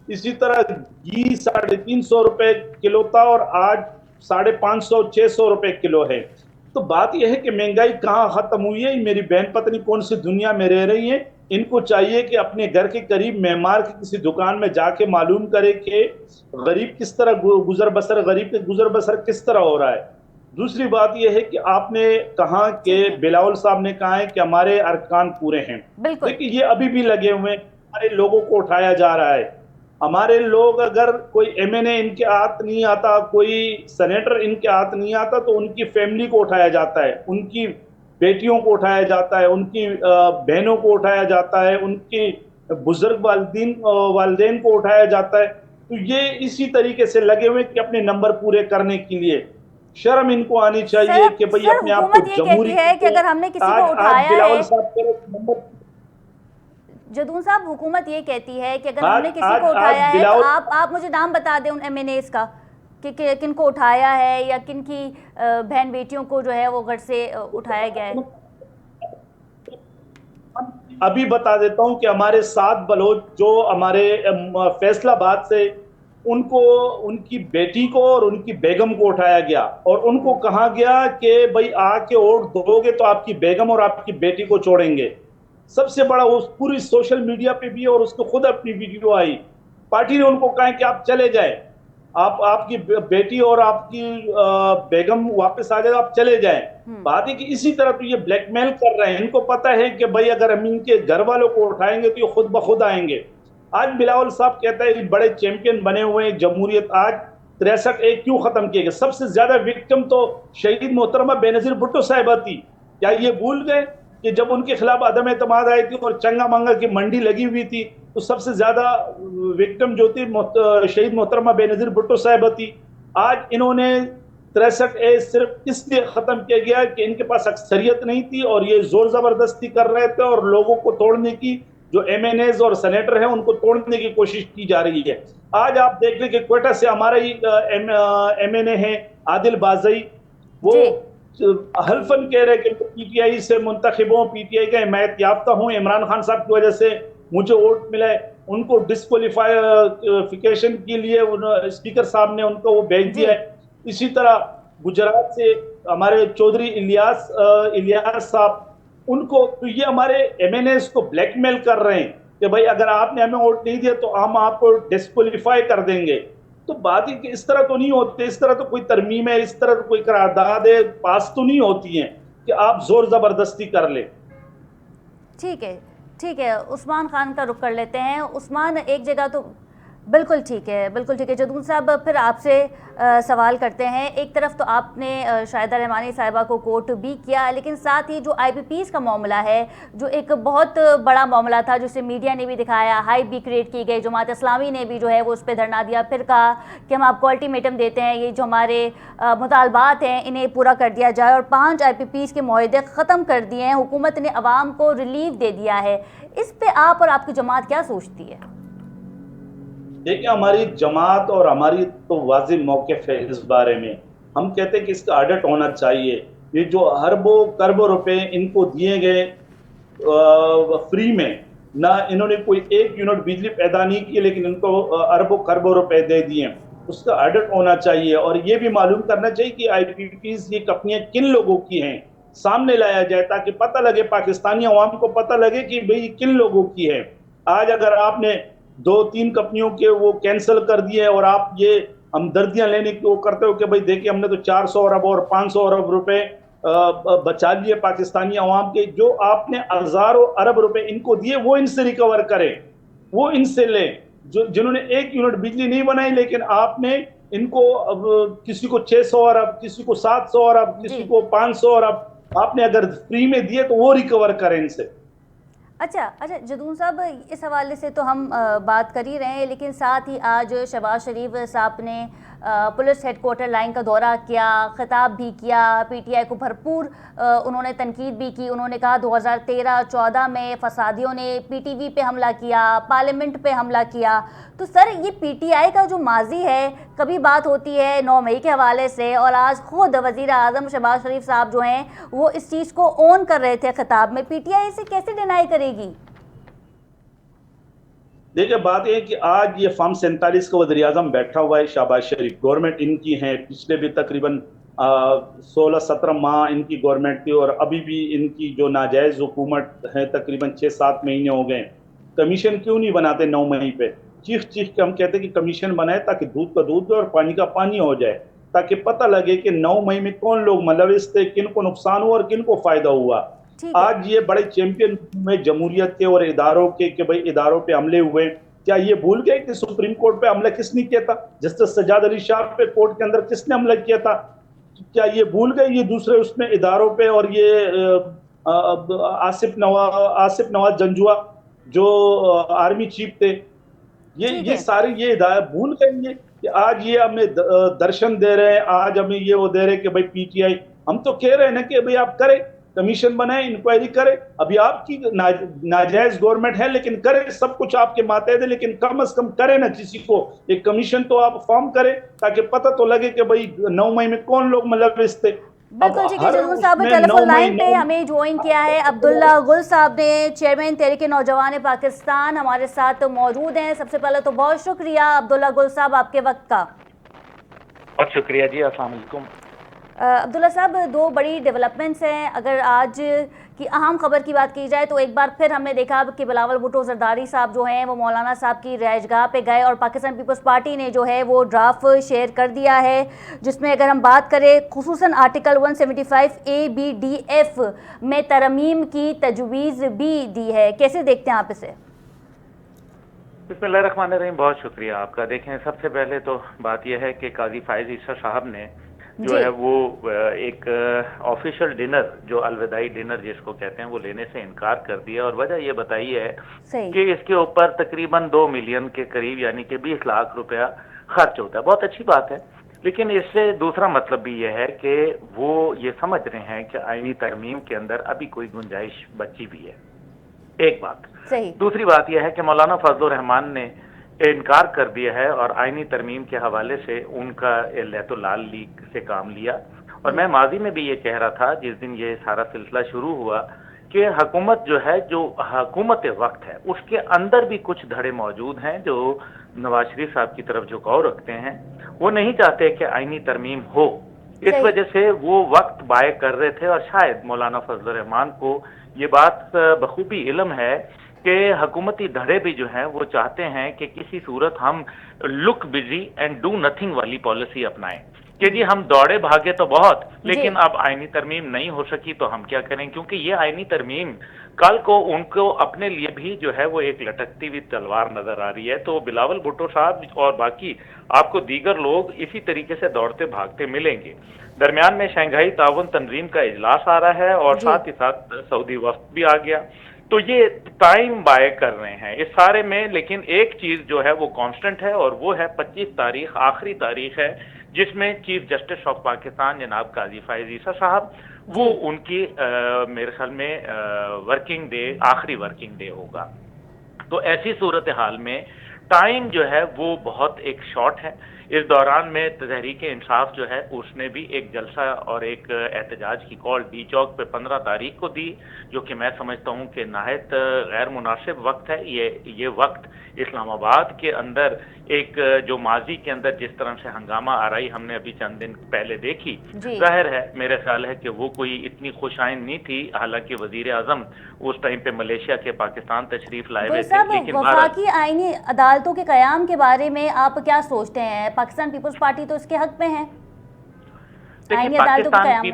इसी तरह घी 350 रुपए किलो था और आज 550-600 रुपए किलो है। तो बात यह है कि महंगाई कहाँ खत्म हुई है। मेरी बहन पत्नी कौन सी दुनिया में रह रही है, इनको चाहिए कि अपने घर के करीब मेमार की किसी दुकान में जाके मालूम करे कि गरीब किस तरह गरीब के गुजर बसर किस तरह हो रहा है। दूसरी बात यह है कि आपने कहा कि बिलावल साहब ने कहा है कि हमारे अरकान पूरे हैं। देखिए ये अभी भी लगे हुए, हमारे लोगों को उठाया जा रहा है। हमारे लोग, अगर कोई एमएनए इनके हाथ नहीं आता, कोई सेनेटर इनके हाथ नहीं आता, तो उनकी फैमिली को उठाया जाता है, उनकी बेटियों को उठाया जाता है, उनकी बहनों को उठाया जाता है, उनकी बुजुर्ग वालिदैन को उठाया जाता है। तो ये इसी तरीके से लगे हुए कि अपने नंबर पूरे करने के लिए। शर्म इनको आनी चाहिए कि भाई अपने आप को जमहूरी है कि अगर हमने किसी को उठाया है, जदून साहब हुकूमत ये कहती है कि अगर हमने किसी को उठाया है तो आप मुझे नाम बता दें उन एमएनएस का कि किन को उठाया है या किन की बहन बेटियों को जो है वो घर से उठाया गया है। अभी बता देता हूं कि हमारे 7 बलोच जो हमारे फैसलाबाद से, उनको, उनकी बेटी को और उनकी बेगम को उठाया गया और उनको कहा गया कि भाई आके वोट दोगे तो आपकी बेगम और आपकी बेटी को छोड़ेंगे। सबसे बड़ा उस पूरी सोशल मीडिया पे भी और उसको खुद अपनी वीडियो आई। पार्टी ने उनको कहा कि आप चले जाएं, आपकी बेटी और आपकी बेगम वापस आ जाए, आप चले जाएं। बात है कि इसी तरह तो ये ब्लैकमेल कर रहे हैं। इनको पता है कि भाई अगर हम इनके घर वालों को उठाएंगे तो ये खुद ब खुद आएंगे। आज बिलावल साहब कहता है बड़े चैंपियन बने हुए हैं जमहूरियत, आज 63 क्यों खत्म किए गए? सबसे ज्यादा विक्टिम तो शहीद मोहतरमा बेनजीर भुट्टो साहिबा थी। क्या ये भूल गए कि जब उनके खिलाफ अदम एतमाद आई थी और चंगा मंगा की मंडी लगी हुई थी तो सबसे ज्यादा विक्टिम जो थी शहीद मोहतरमा बेनजीर भुट्टो साहिबा थी। आज इन्होंने 63 सिर्फ इसलिए खत्म किया गया कि इनके पास अक्सरियत नहीं थी और ये जोर जबरदस्ती कर रहे थे और लोगों को तोड़ने की, जो एमएनएज और सेनेटर हैं उनको तोड़ने की कोशिश की जा रही है। आज आप देख लें कि क्वेटा से हमारा ही एमएनए है आदिल बाजई, वो हल्फन कह रहे कि पीटीआई से मुंतखब हूं, पीटीआई का हिमायत याफ्ता हूं, इमरान खान साहब की वजह से मुझे वोट मिला है। उनको डिस्क्वालिफिकेशन के लिए स्पीकर साहब ने उनको वो भेज दिया है। इसी तरह गुजरात से हमारे चौधरी इलियास साहब, उनको, तो ये हमारे एमएनएस को ब्लैकमेल कर रहे हैं कि भाई अगर आपने हमें वोट नहीं दिया तो हम आपको डिस्क्वालीफाई कर देंगे। तो बात ही कि इस तरह तो नहीं होते, इस तरह तो कोई तरमीम है, इस तरह तो कोई करारदाद पास तो नहीं होती हैं कि आप जोर जबरदस्ती कर ले। ठीक है, उस्मान खान का रुख कर लेते हैं। उस्मान, एक जगह तो बिल्कुल ठीक है जदून साहब, फिर आपसे सवाल करते हैं। एक तरफ तो आपने शाहिदा रहमानी साहिबा को कोट भी किया, लेकिन साथ ही जो आईपीपीज़ का मामला है, जो एक बहुत बड़ा मामला था जिसे मीडिया ने भी दिखाया, हाइप भी क्रिएट की गई, जमात इस्लामी ने भी जो है वो उस पर धरना दिया, फिर कहा कि हम आपको अल्टीमेटम देते हैं, ये जो हमारे मुतालबात हैं इन्हें पूरा कर दिया जाए, और 5 आईपीपीज़ के मुआहदे ख़त्म कर दिए हैं, हुकूमत ने अवाम को रिलीफ दे दिया है। इस पर आप और आपकी जमात क्या सोचती है? देखिए, हमारी जमात और हमारी तो वाज़िह मौक़िफ़ है इस बारे में। हम कहते हैं कि इसका ऑडिट होना चाहिए। ये जो अरबों करबों रुपए इनको दिए गए फ्री में, ना इन्होंने कोई 1 यूनिट बिजली पैदा नहीं की, लेकिन इनको अरबों करबों रुपए दे दिए, उसका ऑडिट होना चाहिए। और ये भी मालूम करना चाहिए कि आईपीपीज़ ये कंपनियां किन लोगों की हैं, सामने लाया जाए ताकि पता लगे, पाकिस्तानी अवाम को पता लगे कि भाई किन लोगों की है। आज अगर आपने 2-3 कंपनियों के वो कैंसिल कर दिए और आप ये हमदर्दियां लेने की वो करते हो कि भाई देखिए हमने तो 400 अरब और 500 अरब रुपए बचा लिए पाकिस्तानी अवाम के। जो आपने हजारों अरब रुपए इनको दिए वो इनसे रिकवर करें, वो इनसे लें, जो जिन्होंने 1 यूनिट बिजली नहीं बनाई, लेकिन आपने इनको अब किसी को 600 अरब, किसी को 700 अरब, किसी को 500 अरब आपने अगर फ्री में दिए तो वो रिकवर करें इनसे। अच्छा जदून साहब, इस हवाले से तो हम बात कर ही रहे हैं, लेकिन साथ ही आज शहबाज शरीफ साहब ने पुलिस हेडक्वार्टर लाइन का दौरा किया, खिताब भी किया, पीटीआई को भरपूर उन्होंने तनकीद भी की। उन्होंने कहा 2013-14 में फसादियों ने पीटीवी पे हमला किया, पार्लियामेंट पे हमला किया। तो सर, ये पीटीआई का जो माजी है, कभी बात होती है 9 मई के हवाले से, और आज खुद वज़ीर आज़म शहबाज शरीफ साहब जो हैं वो इस चीज़ को ऑन कर रहे थे खिताब में। पीटीआई इसे कैसे डिनाई करेगी? देखिए, बात यह है कि आज ये फॉर्म 47 का वज़ीर आज़म बैठा हुआ है, शहबाज शरीफ, गवर्नमेंट इनकी है, पिछले भी तकरीबन 16-17 माह इनकी गवर्नमेंट थी, और अभी भी इनकी जो नाजायज़ हुकूमत है तकरीबन 6-7 महीने हो गए। कमीशन क्यों नहीं बनाते 9 मई पे? चीख के हम कहते हैं कि कमीशन बनाए ताकि दूध का दूध और पानी का पानी हो जाए, ताकि पता लगे कि 9 मई में कौन लोग मुलविस थे, किन को नुकसान हुआ और किन को फायदा हुआ। आज ये बड़े चैंपियन में जमहूरियत के और इदारों के कि भाई इदारों पे हमले हुए, क्या ये भूल गए कि सुप्रीम कोर्ट पे हमला किसने किया था? जस्टिस सज्जाद अली शाह पे कोर्ट के अंदर किसने हमला किया था? क्या ये भूल गए ये दूसरे उसमें इदारों पे? और ये आसिफ नवाज जंजुआ जो आर्मी चीफ थे, ये सारे ये हिदायत भूल गए कि आज ये हमें दर्शन दे रहे हैं, आज हमें ये वो दे रहे हैं कि भाई पीटीआई। हम तो कह रहे हैं ना कि भाई आप करें, कमीशन बनाए, इंक्वायरी करे। अभी आपकी नाजायज गवर्नमेंट है, लेकिन करे, सब कुछ आपके मातहत है, लेकिन कम से कम करे ना किसी को एक कमीशन तो आप फॉर्म करें, ताकि पता तो लगे कि भाई 9 मई में कौन लोग मुलविस थे। बिल्कुल ठीक है जदून साहब, टेलीफोन लाइन पे हमें ज्वाइन किया है अब्दुल्ला गुल साहब ने, चेयरमैन तहरीक नौजवान पाकिस्तान, हमारे साथ मौजूद हैं। सबसे पहले तो बहुत शुक्रिया अब्दुल्ला गुल साहब आपके वक्त का। बहुत शुक्रिया जी, अस्सलाम वालेकुम। अब्दुल्ला साहब, 2 बड़ी डेवलपमेंट्स हैं। अगर आज की अहम खबर की बात की जाए तो एक बार फिर हमने देखा कि बिलावल भुट्टो जरदारी साहब जो हैं वो मौलाना साहब की रिहाइशगाह पे गए, और पाकिस्तान पीपल्स पार्टी ने जो है वो ड्राफ्ट शेयर कर दिया है, जिसमें अगर हम बात करें खुसूसन आर्टिकल 175A-B-D-F में तरमीम की तजवीज़ भी दी है। कैसे देखते हैं आप इसे? बिस्मिल्लाहिर्रहमानिर्रहीम, बहुत शुक्रिया आपका। देखें, सबसे पहले तो बात यह है कि काजी फायज ईसा साहब ने जो है वो एक ऑफिशियल डिनर, जो अलविदाई डिनर जिसको कहते हैं, वो लेने से इनकार कर दिया, और वजह ये बताई है कि इसके ऊपर तकरीबन 2 मिलियन के करीब यानी कि 20 लाख रुपया खर्च होता है। बहुत अच्छी बात है, लेकिन इससे दूसरा मतलब भी यह है कि वो ये समझ रहे हैं कि आईनी तरमीम के अंदर अभी कोई गुंजाइश बची भी है, एक बात। दूसरी बात यह है कि मौलाना फजलुर रहमान ने इनकार कर दिया है और आईनी तरमीम के हवाले से उनका लैतुलाल लीग से काम लिया। और मैं माजी में भी ये कह रहा था जिस दिन ये सारा सिलसिला शुरू हुआ कि हुकूमत जो है, जो हुकूमत वक्त है, उसके अंदर भी कुछ धड़े मौजूद हैं जो नवाज शरीफ साहब की तरफ झुकाव रखते हैं। वो नहीं चाहते कि आईनी तरमीम हो, इस वजह से वो वक्त बाय कर रहे थे। और शायद मौलाना फजलुर रहमान को ये बात बखूबी इल्म है कि हुकूमती धड़े भी जो हैं वो चाहते हैं कि किसी सूरत हम look busy and do nothing वाली पॉलिसी अपनाएं कि जी हम दौड़े भागे तो बहुत, लेकिन अब आईनी तरमीम नहीं हो सकी तो हम क्या करें, क्योंकि ये आईनी तरमीम कल को उनको अपने लिए भी जो है वो एक लटकती हुई तलवार नजर आ रही है। तो बिलावल भुट्टो साहब और बाकी आपको दीगर लोग इसी तरीके से दौड़ते भागते मिलेंगे। दरमियान में शंघाई ताउन तंजीम का इजलास आ रहा है और साथ ही साथ सऊदी वफ्द भी आ गया, तो ये टाइम बाय कर रहे हैं इस सारे में। लेकिन एक चीज जो है वो कांस्टेंट है और वो है 25 तारीख आखिरी तारीख है जिसमें चीफ जस्टिस ऑफ पाकिस्तान जनाब काजी फायज ईसा साहब, वो उनकी मेरे ख्याल में वर्किंग डे, आखिरी वर्किंग डे होगा। तो ऐसी सूरत हाल में टाइम जो है वो बहुत एक शॉर्ट है। इस दौरान में तहरीक इंसाफ जो है उसने भी एक जलसा और एक एहतजाज की कॉल डी चौक पे 15 तारीख को दी, जो कि मैं समझता हूं कि नाहित गैर मुनासिब वक्त है। ये वक्त इस्लामाबाद के अंदर एक जो माजी के अंदर जिस तरह से हंगामा आराई हमने अभी चंद दिन पहले देखी, जाहिर है मेरे ख्याल है कि वो कोई इतनी खुशाइन नहीं थी। हालांकि वजीर आजम उस टाइम पे मलेशिया के पाकिस्तान तशरीफ लाए हुए थे। लेकिन वफाकी आईनी अदालतों के कयाम के बारे में आप क्या सोचते हैं? पाकिस्तान पीपल्स पार्टी तो इसके हक में है आईनी अदालतों के कयाम में।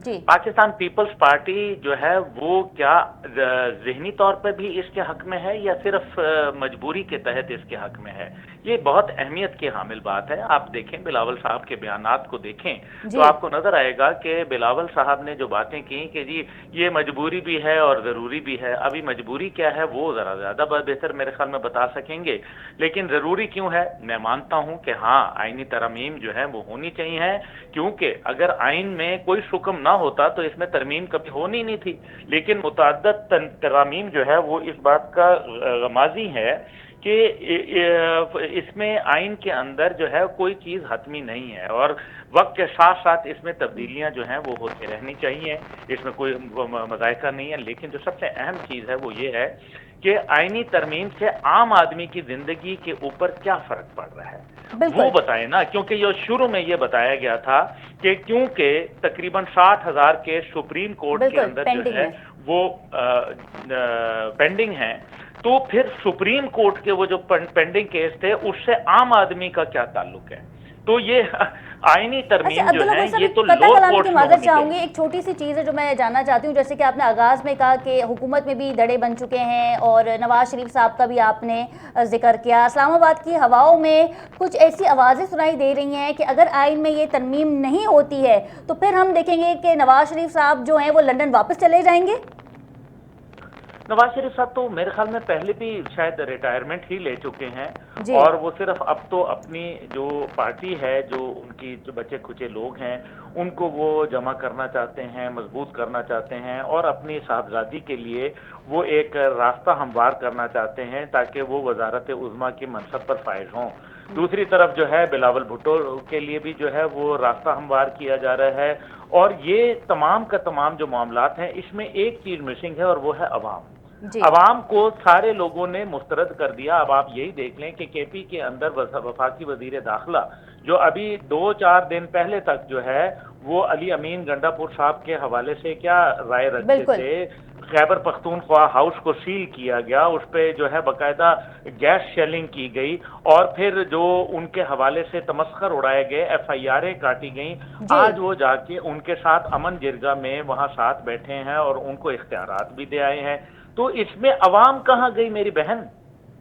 पाकिस्तान पीपल्स पार्टी जो है वो क्या ज़हनी तौर पर भी इसके हक में है या सिर्फ मजबूरी के तहत इसके हक में है? ये बहुत अहमियत की हामिल बात है। आप देखें बिलावल साहब के बयानात को देखें तो आपको नजर आएगा कि बिलावल साहब ने जो बातें की कि जी ये मजबूरी भी है और ज़रूरी भी है। अभी मजबूरी क्या है वो ज़रा ज़्यादा बेहतर मेरे ख्याल में बता सकेंगे, लेकिन ज़रूरी क्यों है? मैं मानता हूँ कि हाँ, आइनी तरमीम जो है वो होनी चाहिए, क्योंकि अगर आइन में कोई शुक्म ना होता तो इसमें तरमीम कभी होनी नहीं थी। लेकिन मुतअद्दिद तरमीम जो है वो इस बात का गमाज़ी है कि इसमें आइन के अंदर जो है कोई चीज़ हतमी नहीं है और वक्त के साथ साथ इसमें तब्दीलियां जो हैं वो होती रहनी चाहिए, इसमें कोई मज़ायका नहीं है। लेकिन जो सबसे अहम चीज़ है वो ये है कि आइनी तरमीम से आम आदमी की ज़िंदगी के ऊपर क्या फ़र्क पड़ रहा है वो बताएं ना, क्योंकि ये शुरू में ये बताया गया था कि क्योंकि तकरीबन 60,000 केस सुप्रीम कोर्ट के अंदर जो है वो पेंडिंग हैं, तो फिर सुप्रीम कोर्ट के वो जो पेंडिंग केस थे उससे आम आदमी का क्या ताल्लुक है? तो ये आईनी तरमीम जो है ये तो लोअर कोर्ट में होनी चाहूंगी। एक छोटी सी चीज़ है जो मैं जानना चाहती हूँ, जैसे कि आपने आगाज़ में कहा कि हुकूमत में भी दड़े बन चुके हैं और नवाज शरीफ साहब का भी आपने जिक्र किया। इस्लामाबाद की हवाओं में कुछ ऐसी आवाज़ें सुनाई दे रही हैं कि अगर आइन में ये तरमीम नहीं होती है तो फिर हम देखेंगे कि नवाज शरीफ साहब जो हैं वो लंदन वापस चले जाएंगे। नवाज शरीफ साहब तो मेरे ख्याल में पहले भी शायद रिटायरमेंट ही ले चुके हैं और वो सिर्फ अब तो अपनी जो पार्टी है, जो उनकी जो बचे खुचे लोग हैं उनको वो जमा करना चाहते हैं, मजबूत करना चाहते हैं और अपनी साहबजादी के लिए वो एक रास्ता हमवार करना चाहते हैं ताकि वो वजारत उज़्मा की मनसब पर फाइज हों। दूसरी तरफ जो है बिलावल भुट्टो के लिए भी जो है वो रास्ता हमवार किया जा रहा है और ये तमाम का तमाम जो मामलात हैं इसमें एक चीज़ मिसिंग है और वो है अवाम। अवाम को सारे लोगों ने मुस्तरद कर दिया। अब आप यही देख लें कि केपी के अंदर वफाकी वजीर दाखिला जो अभी 2-4 दिन पहले तक जो है वो अली अमीन गंडापुर साहब के हवाले से क्या राय रखते थे, खैबर पख्तूनख्वा हाउस को सील किया गया, उस पर जो है बाकायदा गैस शेलिंग की गई और फिर जो उनके हवाले से तमस्खर उड़ाए गए, FIR काटी गई। आज वो जाके उनके साथ अमन जिरगा में वहाँ साथ बैठे हैं और उनको इख्तियारात भी दे आए हैं। तो इसमें अवाम कहाँ गई मेरी बहन?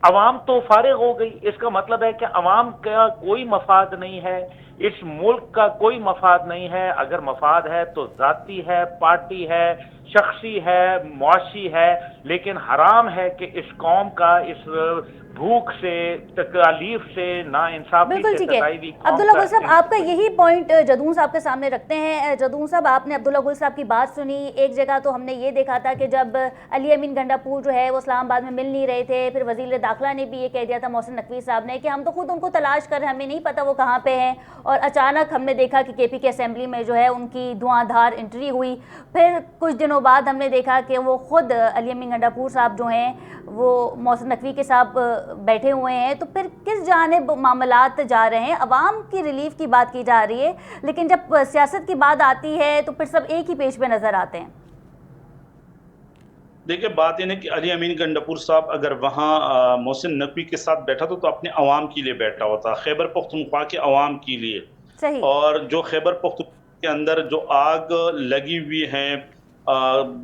अवाम तो फारिग हो गई। इसका मतलब है कि अवाम का कोई मफाद नहीं है, इस मुल्क का कोई मफाद नहीं है। अगर मफाद है तो जाती है, पार्टी है, शख्सी है, मुआशी है, लेकिन हराम है कि इस कौम का इस भूख से, तकलीफ से, नाइंसाफी से सताई हुई कौम। अब्दुल्ला गुल साहब, आपका यही पॉइंट जदून साहब के सामने रखते हैं। जदून साहब, आपने अब्दुल्ला गुल साहब की बात सुनी। एक जगह तो हमने ये देखा था कि जब अली अमीन गंडापुर जो है वो इस्लामाबाद में मिल नहीं रहे थे, फिर वजीर दाखिला ने भी ये कह दिया था, मोहसिन नकवी साहब ने, कि हम तो खुद उनको तलाश कर, हमें नहीं पता वो कहाँ पे हैं। और अचानक हमने देखा कि KP की असेंबली में जो है उनकी धुआंधार एंट्री हुई। फिर कुछ दिनों बाद हमने देखा कि वो खुद अली अमीन गंडापुर साहब जो हैं वो मोहसिन नकवी के साथ बैठे हुए हैं। तो फिर किस जानिब मामलात जा रहे हैं? अवाम की रिलीफ की बात की जा रही है, लेकिन जब सियासत की बात आती है तो फिर सब एक ही पेज पे नजर आते हैं। देखिए, बात ये नहीं कि अली अमीन गंडापुर साहब अगर वहाँ मोहसिन नकवी के साथ बैठा तो अपने अवाम के लिए बैठा होता, खैबर पख्तूनख्वा के अवाम के लिए। सही। और जो खैबर पख्तूनख्वा के अंदर जो आग लगी हुई है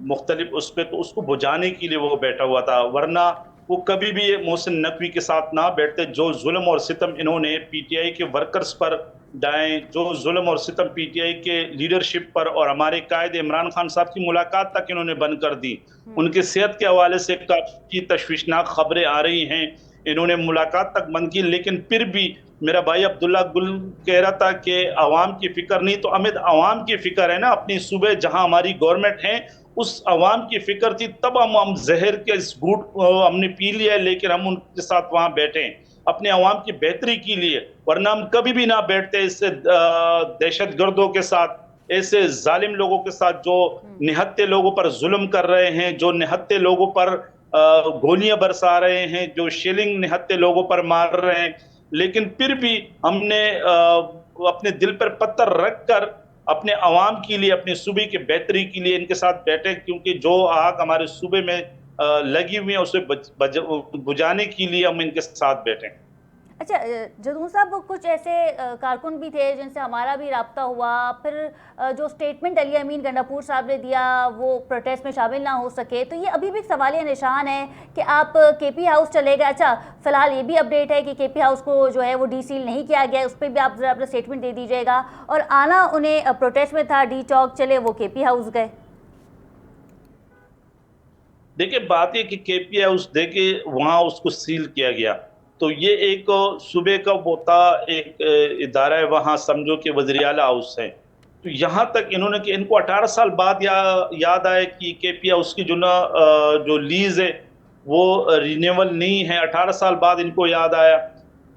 मुख्तलिफ उस पर, तो उसको बुझाने के लिए वो बैठा हुआ था, वरना वो कभी भी मोहसिन नकवी के साथ ना बैठते। जो जुल्म और सितम इन्होंने PTI के वर्कर्स पर डालें, जो जुल्म और सितम PTI के लीडरशिप पर और हमारे कायद इमरान खान साहब की मुलाकात तक इन्होंने बंद कर दी। उनके सेहत के हवाले से काफ़ी तशवीशनाक खबरें आ रही हैं, इन्होंने मुलाकात तक बंद की। लेकिन फिर भी मेरा भाई अब्दुल्ला गुल कह रहा था कि अवाम की फ़िक्र नहीं, तो हमें अवाम की फ़िक्र है ना। अपनी सूबे जहां हमारी गवर्नमेंट है उस अवाम की फ़िक्र थी, तब हम जहर के इस घूट हमने पी लिया, लेकिन हम उनके साथ वहाँ बैठे अपने अवाम की बेहतरी के लिए, वरना हम कभी भी ना बैठते इससे दहशत गर्दों के साथ, ऐसे जालिम लोगों के साथ जो निहत्ते लोगों पर जुल्म कर रहे हैं, जो निहत्ते लोगों पर गोलियां बरसा रहे हैं, जो शेलिंग निहत्ते लोगों पर मार रहे हैं। लेकिन फिर भी हमने अपने दिल पर पत्थर रखकर अपने अवाम के लिए, अपने सूबे की बेहतरी के लिए इनके साथ बैठे, क्योंकि जो आग हमारे सूबे में लगी हुई है उसे बुझाने के लिए हम इनके साथ बैठे। اچھا جدون صاحب، کچھ ایسے کارکن بھی تھے جن سے ہمارا بھی رابطہ ہوا، پھر جو سٹیٹمنٹ علی امین گنڈاپور صاحب نے دیا وہ پروٹیسٹ میں شامل نہ ہو سکے، تو یہ ابھی بھی ایک سوالیہ نشان ہے کہ آپ کے پی ہاؤس چلے گئے۔ اچھا فی الحال یہ بھی اپڈیٹ ہے کہ کے پی ہاؤس کو جو ہے وہ ڈی سیل نہیں کیا گیا، اس پہ بھی آپ ذرا اپنا سٹیٹمنٹ دے دیجیے گا، اور آنا انہیں پروٹیسٹ میں تھا، ڈی چوک چلے، وہ کے پی ہاؤس گئے۔ دیکھیں بات یہ کہ کے پی ہاؤس دیکھیں وہاں اس کو سیل کیا گیا، تو یہ ایک صوبے کا وہ تھا ایک ادارہ ہے، وہاں سمجھو کہ وزیر اعلیٰ ہاؤس ہے، تو یہاں تک انہوں نے کہ ان کو 18 سال بعد یاد آئے کہ کے پی ہاؤس کی جو لیز ہے وہ رینیول نہیں ہے، 18 سال بعد ان کو یاد آیا۔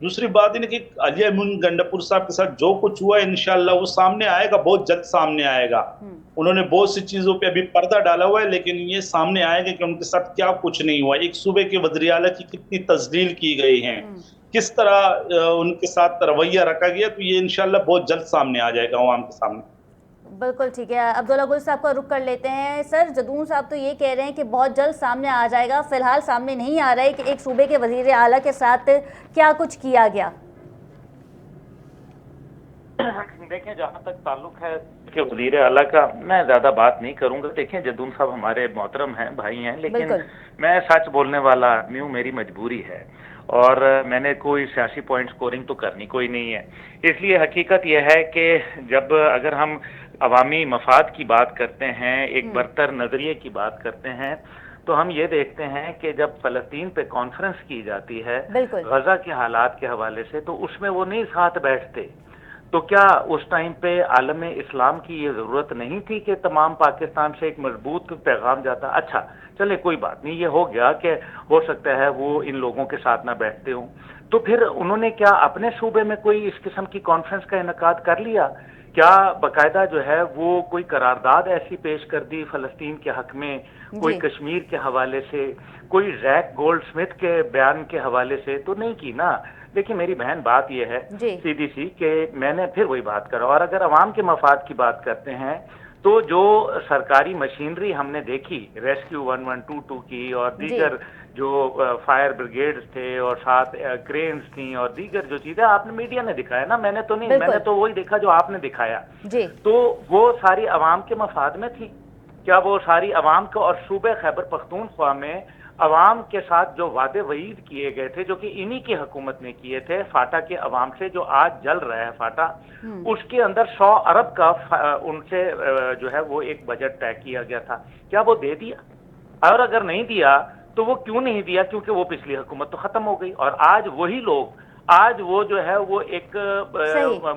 دوسری بات یہ کہ علی امین گنڈاپور صاحب کے ساتھ جو کچھ ہوا ہے انشاءاللہ وہ سامنے آئے گا، بہت جلد سامنے آئے گا۔ انہوں نے بہت سی چیزوں پہ ابھی پردہ ڈالا ہوا ہے، لیکن یہ سامنے آئے گا کہ ان کے ساتھ کیا کچھ نہیں ہوا، ایک صوبے کے وزیر اعلیٰ کی کتنی تذلیل کی گئی ہیں، کس طرح ان کے ساتھ رویہ رکھا گیا، تو یہ انشاءاللہ بہت جلد سامنے آ جائے گا عوام کے سامنے۔ بالکل ٹھیک ہے، عبداللہ گل صاحب کا رخ کر لیتے ہیں۔ سر جدون صاحب تو یہ کہہ رہے ہیں کہ بہت جلد سامنے آ جائے گا، فی الحال سامنے نہیں آ رہا ہے کہ ایک صوبے کے وزیر اعلیٰ کے ساتھ کیا کچھ کیا گیا۔ دیکھیں جہاں تک تعلق ہے کہ وزیر اعلیٰ کا، میں زیادہ بات نہیں کروں گا۔ دیکھیں جدون صاحب ہمارے محترم ہیں، بھائی ہیں، لیکن میں سچ بولنے والا آدمی ہوں، میری مجبوری ہے، اور میں نے کوئی سیاسی پوائنٹ سکورنگ تو کرنی کوئی نہیں ہے۔ اس لیے حقیقت یہ ہے کہ جب اگر ہم عوامی مفاد کی بات کرتے ہیں، ایک برتر نظریے کی بات کرتے ہیں، تو ہم یہ دیکھتے ہیں کہ جب فلسطین پہ کانفرنس کی جاتی ہے غزہ کے حالات کے حوالے سے، تو اس میں وہ نہیں ساتھ بیٹھتے۔ تو کیا اس ٹائم پہ عالم اسلام کی یہ ضرورت نہیں تھی کہ تمام پاکستان سے ایک مضبوط پیغام جاتا؟ اچھا چلے کوئی بات نہیں، یہ ہو گیا کہ ہو سکتا ہے وہ ان لوگوں کے ساتھ نہ بیٹھتے ہوں، تو پھر انہوں نے کیا اپنے صوبے میں کوئی اس قسم کی کانفرنس کا انعقاد کر لیا؟ کیا باقاعدہ جو ہے وہ کوئی قرارداد ایسی پیش کر دی فلسطین کے حق میں، کوئی کشمیر کے حوالے سے، کوئی زیک گولڈ سمتھ کے بیان کے حوالے سے؟ تو نہیں کی نا۔ دیکھیں میری بہن بات یہ ہے سیدھی سی کہ میں نے پھر وہی بات کرا، اور اگر عوام کے مفاد کی بات کرتے ہیں تو جو سرکاری مشینری ہم نے دیکھی ریسکیو 1122 کی اور دیگر جو فائر بریگیڈز تھے اور ساتھ کرینز تھیں اور دیگر جو چیزیں آپ نے میڈیا نے دکھایا نا، میں نے تو نہیں، میں نے تو وہی دیکھا جو آپ نے دکھایا، تو وہ ساری عوام کے مفاد میں تھی؟ کیا وہ ساری عوام کو؟ اور صوبہ خیبر پختونخوا میں عوام کے ساتھ جو وعدے وعید کیے گئے تھے، جو کہ انہی کی حکومت نے کیے تھے فاٹا کے عوام سے، جو آج جل رہا ہے فاٹا، اس کے اندر 100 ارب کا ان سے جو ہے وہ ایک بجٹ طے کیا گیا تھا، کیا وہ دے دیا؟ اور اگر نہیں دیا تو وہ کیوں نہیں دیا؟ کیونکہ وہ پچھلی حکومت تو ختم ہو گئی، اور آج وہی لوگ، آج وہ جو ہے وہ ایک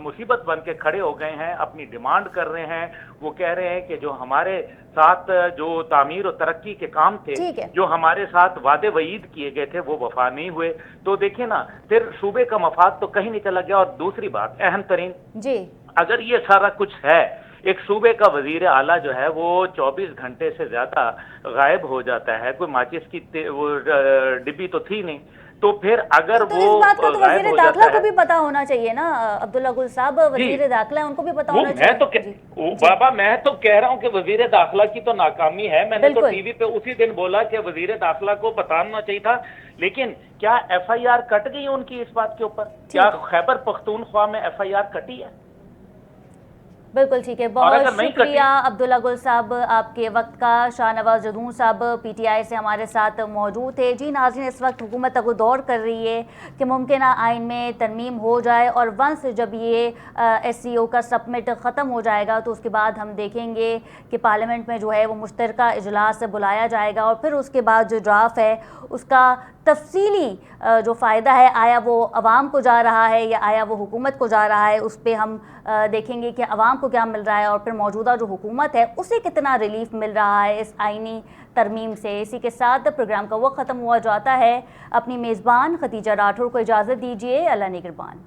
مصیبت بن کے کھڑے ہو گئے ہیں، اپنی ڈیمانڈ کر رہے ہیں، وہ کہہ رہے ہیں کہ جو ہمارے ساتھ جو تعمیر و ترقی کے کام تھے، جو ہمارے ساتھ وعدے وعید کیے گئے تھے، وہ وفا نہیں ہوئے۔ تو دیکھیں نا، پھر صوبے کا مفاد تو کہیں نہیں چلا گیا۔ اور دوسری بات اہم ترین، اگر یہ سارا کچھ ہے، ایک صوبے کا وزیر اعلیٰ جو ہے وہ 24 گھنٹے سے زیادہ غائب ہو جاتا ہے، کوئی ماچس کی وہ ڈبی تو تھی نہیں، تو پھر اگر وہ اس بات کا تو وزیر داخلہ کو بھی پتا ہونا چاہیے نا عبداللہ گل صاحب، وزیر داخلہ ان کو بھی پتا ہونا چاہیے۔ بابا میں تو کہہ رہا ہوں کہ وزیر داخلہ کی تو ناکامی ہے، میں نے تو ٹی وی پہ اسی دن بولا کہ وزیر داخلہ کو بتانا چاہیے تھا، لیکن کیا ایف آئی آر کٹ گئی ان کی اس بات کے اوپر؟ کیا خیبر پختونخوا میں ایف آئی آر کٹی ہے؟ بالکل ٹھیک ہے، بہت شکریہ عبداللہ گل صاحب آپ کے وقت کا۔ شاہ نواز جدون صاحب پی ٹی آئی سے ہمارے ساتھ موجود تھے۔ جی ناظرین، اس وقت حکومت اگو دور کر رہی ہے کہ ممکنہ آئین میں ترمیم ہو جائے، اور ونس جب یہ ایس سی او کا سبمٹ ختم ہو جائے گا تو اس کے بعد ہم دیکھیں گے کہ پارلیمنٹ میں جو ہے وہ مشترکہ اجلاس بلایا جائے گا، اور پھر اس کے بعد جو ڈرافٹ ہے اس کا تفصیلی جو فائدہ ہے، آیا وہ عوام کو جا رہا ہے یا آیا وہ حکومت کو جا رہا ہے، اس پہ ہم دیکھیں گے کہ عوام کو کیا مل رہا ہے، اور پھر موجودہ جو حکومت ہے اسے کتنا ریلیف مل رہا ہے اس آئینی ترمیم سے۔ اسی کے ساتھ پروگرام کا وقت ختم ہوا جاتا ہے۔ اپنی میزبان ختیجہ راٹھور کو اجازت دیجیے، اللہ نگہبان۔